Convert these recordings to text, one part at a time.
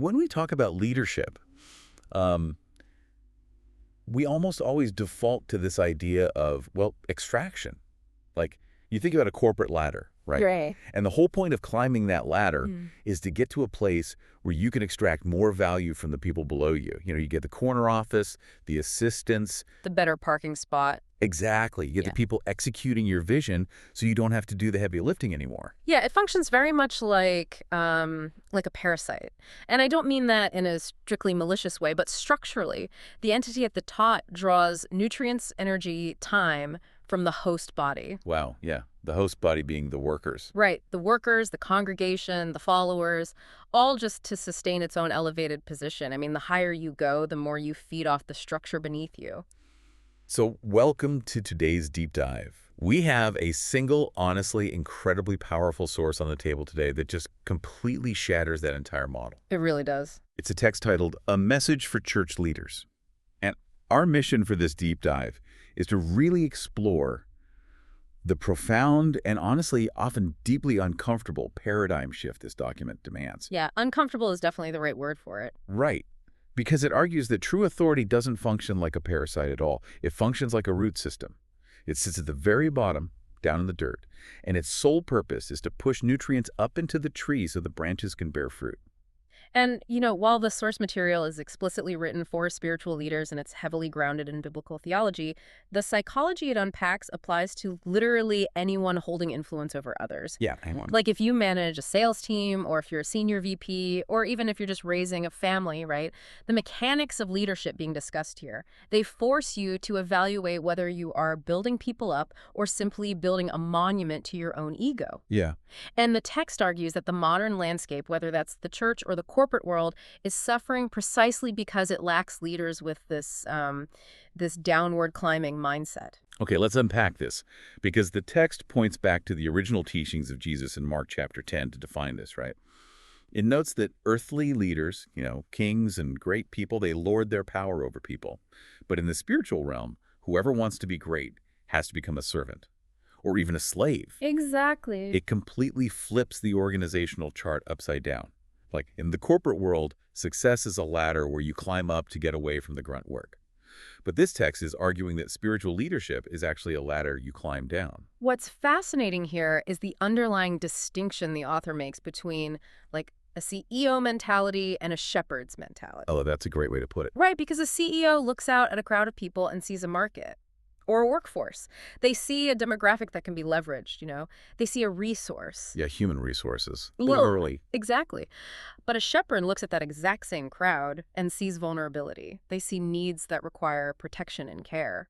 when we talk about leadership, um, we almost always default to this idea of, well, extraction. Like, you think about a corporate ladder, right? Right. And the whole point of climbing that ladder is to get to a place where you can extract more value from the people below you. You know, you get the corner office, the assistants. The better parking spot. Exactly. You get the people executing your vision so you don't have to do the heavy lifting anymore. Yeah, it functions very much like a parasite. And I don't mean that in a strictly malicious way, but structurally, the entity at the top draws nutrients, energy, time from the host body. Wow, yeah. The host body being the workers. Right. The workers, the congregation, the followers, all just to sustain its own elevated position. I mean, the higher you go, the more you feed off the structure beneath you. So welcome to today's deep dive. We have a single, honestly, incredibly powerful source on the table today that just completely shatters that entire model. It really does. It's a text titled, A Message for Church Leaders. And our mission for this deep dive is to really explore the profound and honestly often deeply uncomfortable paradigm shift this document demands. Yeah, uncomfortable is definitely the right word for it. Right. Because it argues that true authority doesn't function like a parasite at all. It functions like a root system. It sits at the very bottom, down in the dirt, and its sole purpose is to push nutrients up into the tree so the branches can bear fruit. And, you know, while the source material is explicitly written for spiritual leaders and it's heavily grounded in biblical theology, the psychology it unpacks applies to literally anyone holding influence over others. Yeah, anyone. Like if you manage a sales team, or if you're a senior VP, or even if you're just raising a family, right? The mechanics of leadership being discussed here, they force you to evaluate whether you are building people up or simply building a monument to your own ego. Yeah. And the text argues that the modern landscape, whether that's the church or the corporate world, is suffering precisely because it lacks leaders with this downward climbing mindset. Okay, let's unpack this, because the text points back to the original teachings of Jesus in Mark chapter 10 to define this, right? It notes that earthly leaders, kings and great people, they lord their power over people. But in the spiritual realm, whoever wants to be great has to become a servant or even a slave. Exactly. It completely flips the organizational chart upside down. Like in the corporate world, success is a ladder where you climb up to get away from the grunt work. But this text is arguing that spiritual leadership is actually a ladder you climb down. What's fascinating here is the underlying distinction the author makes between, like, a CEO mentality and a shepherd's mentality. Oh, that's a great way to put it. Right, because a CEO looks out at a crowd of people and sees a market or a workforce. They see a demographic that can be leveraged, They see a resource. Yeah, human resources. Well, literally. Exactly. But a shepherd looks at that exact same crowd and sees vulnerability. They see needs that require protection and care.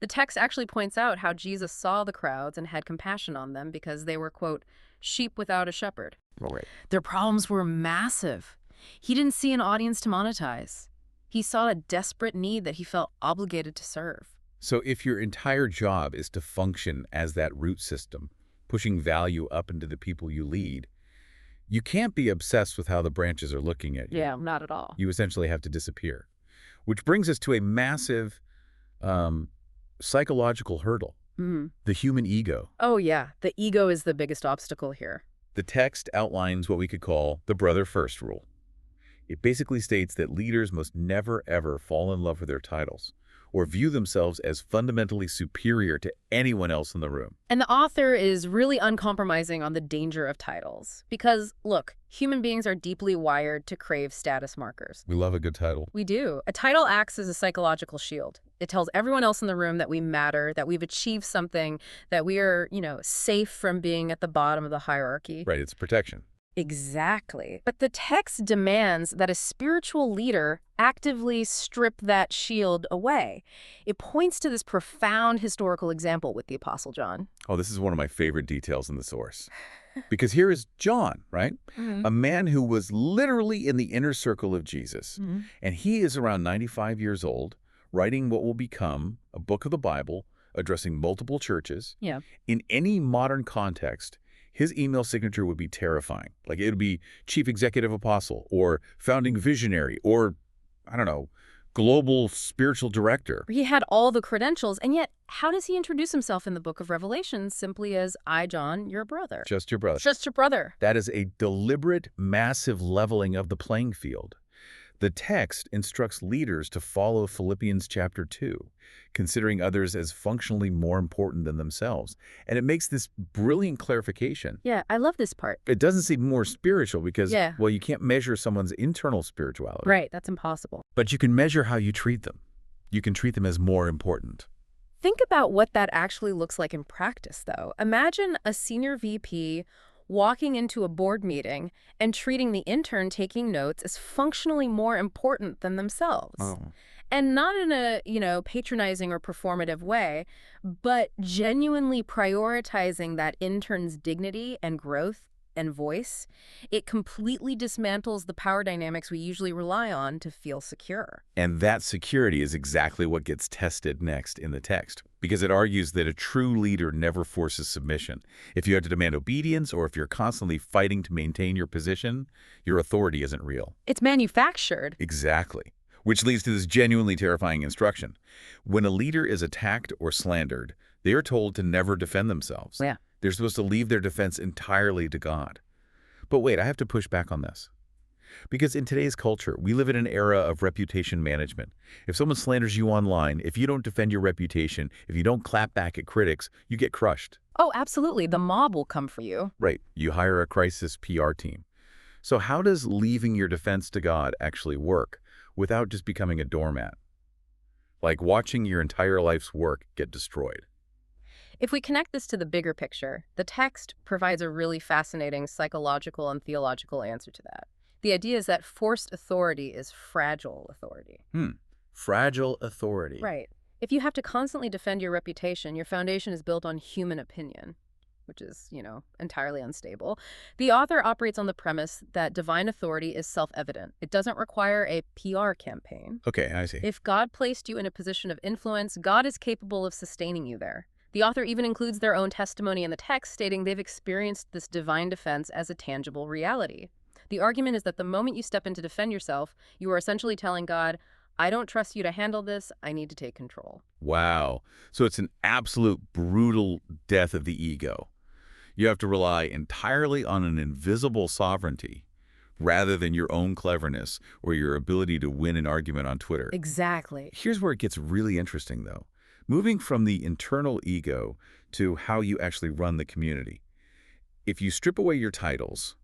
The text actually points out how Jesus saw the crowds and had compassion on them because they were, quote, sheep without a shepherd. Oh, right. Their problems were massive. He didn't see an audience to monetize. He saw a desperate need that he felt obligated to serve. So if your entire job is to function as that root system, pushing value up into the people you lead, you can't be obsessed with how the branches are looking at you. Yeah, not at all. You essentially have to disappear. Which brings us to a massive psychological hurdle, the human ego. Oh, yeah. The ego is the biggest obstacle here. The text outlines what we could call the brother first rule. It basically states that leaders must never, ever fall in love with their titles or view themselves as fundamentally superior to anyone else in the room. And the author is really uncompromising on the danger of titles. Because, look, human beings are deeply wired to crave status markers. We love a good title. We do. A title acts as a psychological shield. It tells everyone else in the room that we matter, that we've achieved something, that we are, safe from being at the bottom of the hierarchy. Right, it's protection. Exactly. But the text demands that a spiritual leader actively strip that shield away. It points to this profound historical example with the Apostle John. Oh, this is one of my favorite details in the source. Because here is John, right? A man who was literally in the inner circle of Jesus. And he is around 95 years old, writing what will become a book of the Bible, addressing multiple churches. Yeah. In any modern context, his email signature would be terrifying. Like, it would be Chief Executive Apostle or Founding Visionary or, I don't know, global spiritual director. He had all the credentials, and yet how does he introduce himself in the book of Revelation simply as, I, John, your brother? Just your brother. Just your brother. That is a deliberate, massive leveling of the playing field. The text instructs leaders to follow Philippians chapter 2, considering others as functionally more important than themselves. And it makes this brilliant clarification. Yeah, I love this part. It doesn't seem more spiritual because, well, you can't measure someone's internal spirituality. Right, that's impossible. But you can measure how you treat them. You can treat them as more important. Think about what that actually looks like in practice, though. Imagine a senior VP walking into a board meeting and treating the intern taking notes as functionally more important than themselves. Oh. And not in a, patronizing or performative way, but genuinely prioritizing that intern's dignity and growth and voice. It completely dismantles the power dynamics we usually rely on to feel secure. And that security is exactly what gets tested next in the text, because it argues that a true leader never forces submission. If you have to demand obedience or if you're constantly fighting to maintain your position, your authority isn't real. It's manufactured. Exactly. Which leads to this genuinely terrifying instruction. When a leader is attacked or slandered, they are told to never defend themselves. Yeah. They're supposed to leave their defense entirely to God. But wait, I have to push back on this. Because in today's culture, we live in an era of reputation management. If someone slanders you online, if you don't defend your reputation, if you don't clap back at critics, you get crushed. Oh, absolutely. The mob will come for you. Right. You hire a crisis PR team. So how does leaving your defense to God actually work without just becoming a doormat? Like watching your entire life's work get destroyed. If we connect this to the bigger picture, the text provides a really fascinating psychological and theological answer to that. The idea is that forced authority is fragile authority. Fragile authority. Right. If you have to constantly defend your reputation, your foundation is built on human opinion, which is, entirely unstable. The author operates on the premise that divine authority is self-evident. It doesn't require a PR campaign. Okay, I see. If God placed you in a position of influence, God is capable of sustaining you there. The author even includes their own testimony in the text, stating they've experienced this divine defense as a tangible reality. The argument is that the moment you step in to defend yourself, you are essentially telling God, I don't trust you to handle this, I need to take control. Wow. So it's an absolute brutal death of the ego. You have to rely entirely on an invisible sovereignty rather than your own cleverness or your ability to win an argument on Twitter. Exactly. Here's where it gets really interesting, though. Moving from the internal ego to how you actually run the community. If you strip away your titles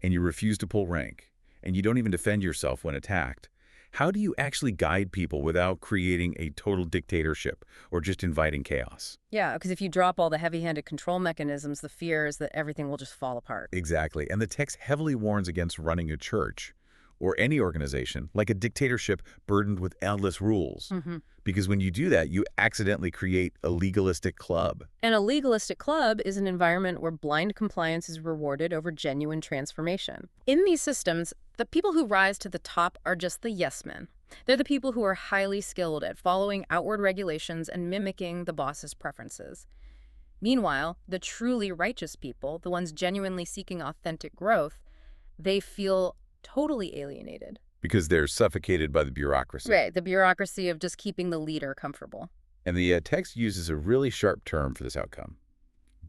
and you refuse to pull rank and you don't even defend yourself when attacked, how do you actually guide people without creating a total dictatorship or just inviting chaos? Yeah, because if you drop all the heavy-handed control mechanisms, the fear is that everything will just fall apart. Exactly. And the text heavily warns against running a church or any organization like a dictatorship burdened with endless rules. Because when you do that, you accidentally create a legalistic club. And a legalistic club is an environment where blind compliance is rewarded over genuine transformation. In these systems, the people who rise to the top are just the yes men. They're the people who are highly skilled at following outward regulations and mimicking the boss's preferences. Meanwhile, the truly righteous people, the ones genuinely seeking authentic growth, they feel totally alienated. Because they're suffocated by the bureaucracy. Right, the bureaucracy of just keeping the leader comfortable. And the text uses a really sharp term for this outcome.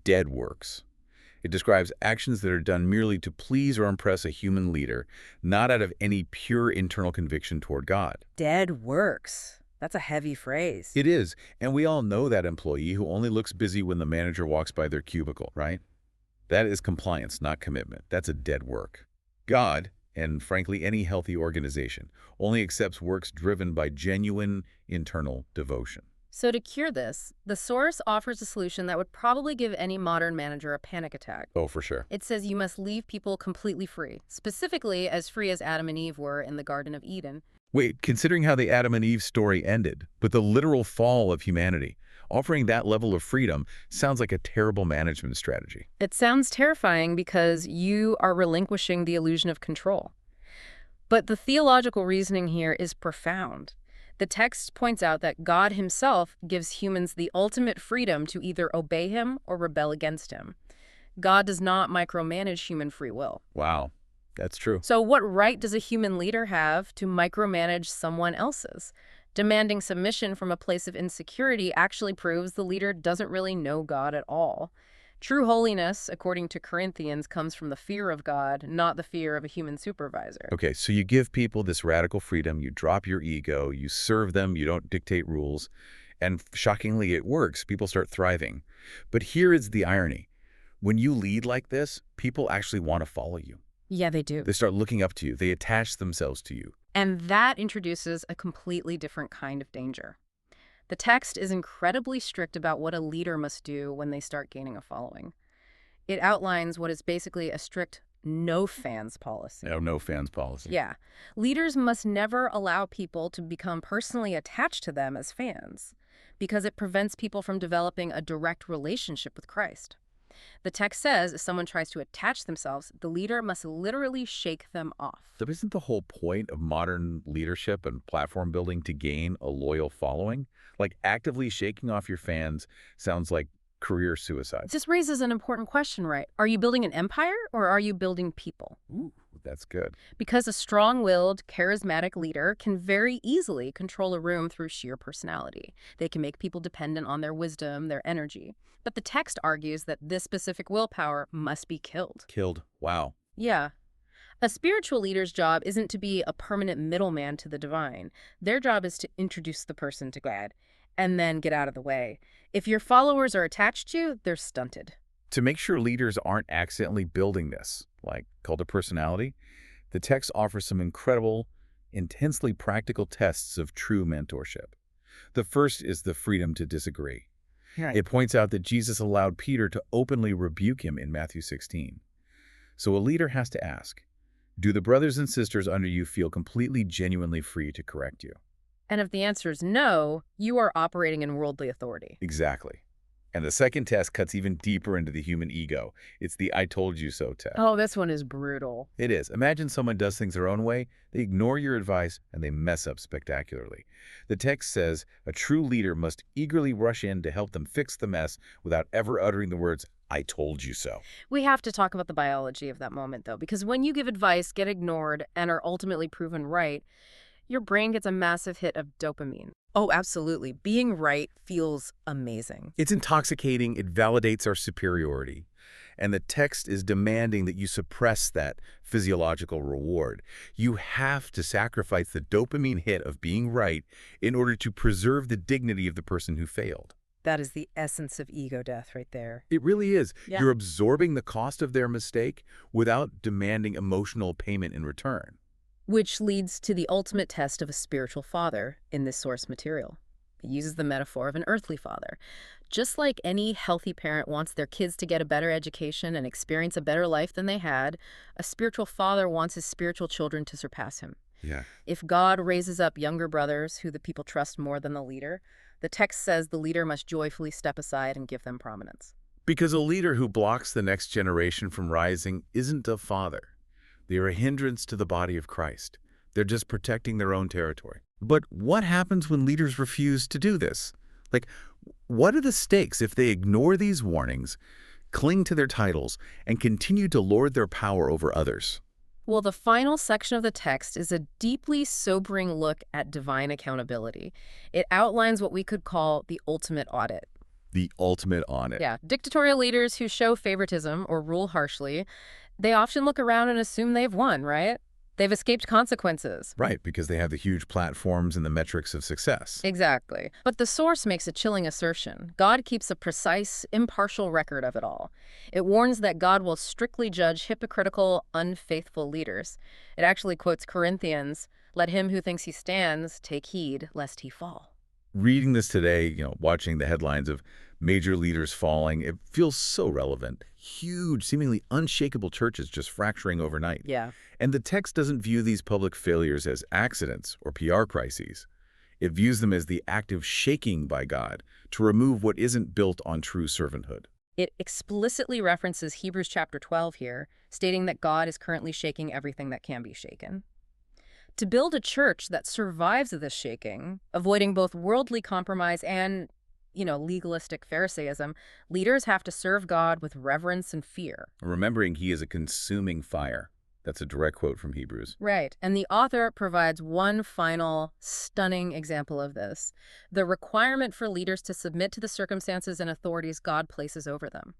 Dead works. It describes actions that are done merely to please or impress a human leader, not out of any pure internal conviction toward God. Dead works. That's a heavy phrase. It is, and we all know that employee who only looks busy when the manager walks by their cubicle, right? That is compliance, not commitment. That's a dead work. God, and frankly any healthy organization, only accepts works driven by genuine internal devotion. So to cure this, the source offers a solution that would probably give any modern manager a panic attack. Oh, for sure. It says you must leave people completely free, specifically as free as Adam and Eve were in the Garden of Eden. Wait, considering how the Adam and Eve story ended, with the literal fall of humanity, offering that level of freedom sounds like a terrible management strategy. It sounds terrifying because you are relinquishing the illusion of control. But the theological reasoning here is profound. The text points out that God himself gives humans the ultimate freedom to either obey him or rebel against him. God does not micromanage human free will. Wow. That's true. So what right does a human leader have to micromanage someone else's? Demanding submission from a place of insecurity actually proves the leader doesn't really know God at all. True holiness, according to Corinthians, comes from the fear of God, not the fear of a human supervisor. Okay, so you give people this radical freedom, you drop your ego, you serve them, you don't dictate rules, and shockingly it works. People start thriving. But here is the irony. When you lead like this, people actually want to follow you. Yeah, they do. They start looking up to you. They attach themselves to you. And that introduces a completely different kind of danger. The text is incredibly strict about what a leader must do when they start gaining a following. It outlines what is basically a strict no fans policy. No fans policy. Yeah. Leaders must never allow people to become personally attached to them as fans, because it prevents people from developing a direct relationship with Christ. The text says if someone tries to attach themselves, the leader must literally shake them off. So isn't the whole point of modern leadership and platform building to gain a loyal following? Like actively shaking off your fans sounds like career suicide. This raises an important question, right? Are you building an empire or are you building people? Ooh, that's good. Because a strong-willed, charismatic leader can very easily control a room through sheer personality. They can make people dependent on their wisdom, their energy. But the text argues that this specific willpower must be killed. Killed. Wow. Yeah. A spiritual leader's job isn't to be a permanent middleman to the divine. Their job is to introduce the person to God and then get out of the way. If your followers are attached to you, they're stunted. To make sure leaders aren't accidentally building this, like cult of personality, the text offers some incredible, intensely practical tests of true mentorship. The first is the freedom to disagree. Right. It points out that Jesus allowed Peter to openly rebuke him in Matthew 16. So a leader has to ask, do the brothers and sisters under you feel completely, genuinely free to correct you? And if the answer is no, you are operating in worldly authority. Exactly. And the second test cuts even deeper into the human ego. It's the I told you so test. Oh, this one is brutal. It is. Imagine someone does things their own way, they ignore your advice, and they mess up spectacularly. The text says a true leader must eagerly rush in to help them fix the mess without ever uttering the words, I told you so. We have to talk about the biology of that moment, though, because when you give advice, get ignored, and are ultimately proven right, your brain gets a massive hit of dopamine. Oh, absolutely. Being right feels amazing. It's intoxicating. It validates our superiority. And the text is demanding that you suppress that physiological reward. You have to sacrifice the dopamine hit of being right in order to preserve the dignity of the person who failed. That is the essence of ego death right there. It really is. Yeah. You're absorbing the cost of their mistake without demanding emotional payment in return. Which leads to the ultimate test of a spiritual father in this source material. It uses the metaphor of an earthly father. Just like any healthy parent wants their kids to get a better education and experience a better life than they had, a spiritual father wants his spiritual children to surpass him. Yeah. If God raises up younger brothers who the people trust more than the leader, the text says the leader must joyfully step aside and give them prominence. Because a leader who blocks the next generation from rising isn't a father. They are a hindrance to the body of Christ. They're just protecting their own territory. But what happens when leaders refuse to do this? Like, what are the stakes if they ignore these warnings, cling to their titles, and continue to lord their power over others? Well, the final section of the text is a deeply sobering look at divine accountability. It outlines what we could call the ultimate audit. The ultimate audit. Yeah, dictatorial leaders who show favoritism or rule harshly, they often look around and assume they've won, right? They've escaped consequences. Right, because they have the huge platforms and the metrics of success. Exactly. But the source makes a chilling assertion. God keeps a precise, impartial record of it all. It warns that God will strictly judge hypocritical, unfaithful leaders. It actually quotes Corinthians, "Let him who thinks he stands take heed lest he fall." Reading this today, watching the headlines of major leaders falling, it feels so relevant. Huge, seemingly unshakable churches just fracturing overnight. Yeah. And the text doesn't view these public failures as accidents or PR crises. It views them as the active shaking by God to remove what isn't built on true servanthood. It explicitly references Hebrews chapter 12 here, stating that God is currently shaking everything that can be shaken. To build a church that survives this shaking, avoiding both worldly compromise and, legalistic Pharisaism, leaders have to serve God with reverence and fear. Remembering he is a consuming fire. That's a direct quote from Hebrews. Right. And the author provides one final stunning example of this: the requirement for leaders to submit to the circumstances and authorities God places over them.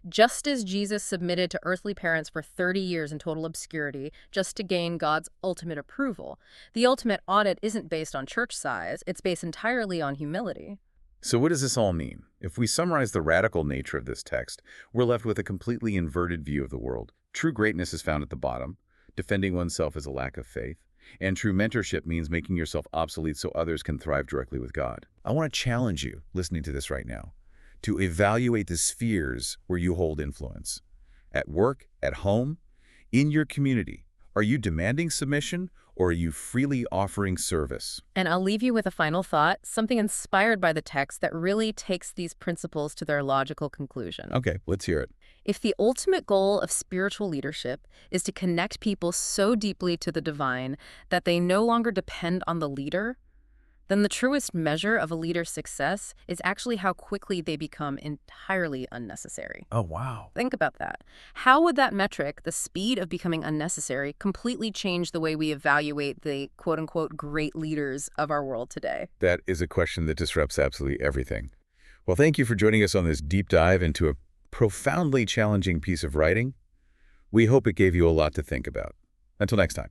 Just as Jesus submitted to earthly parents for 30 years in total obscurity just to gain God's ultimate approval, the ultimate audit isn't based on church size, it's based entirely on humility. So what does this all mean? If we summarize the radical nature of this text, we're left with a completely inverted view of the world. True greatness is found at the bottom. Defending oneself is a lack of faith. And true mentorship means making yourself obsolete so others can thrive directly with God. I want to challenge you, listening to this right now, to evaluate the spheres where you hold influence. At work, at home, in your community. Are you demanding submission, or are you freely offering service? And I'll leave you with a final thought, something inspired by the text that really takes these principles to their logical conclusion. Okay, let's hear it. If the ultimate goal of spiritual leadership is to connect people so deeply to the divine that they no longer depend on the leader, then the truest measure of a leader's success is actually how quickly they become entirely unnecessary. Oh, wow. Think about that. How would that metric, the speed of becoming unnecessary, completely change the way we evaluate the quote-unquote great leaders of our world today? That is a question that disrupts absolutely everything. Well, thank you for joining us on this deep dive into a profoundly challenging piece of writing. We hope it gave you a lot to think about. Until next time.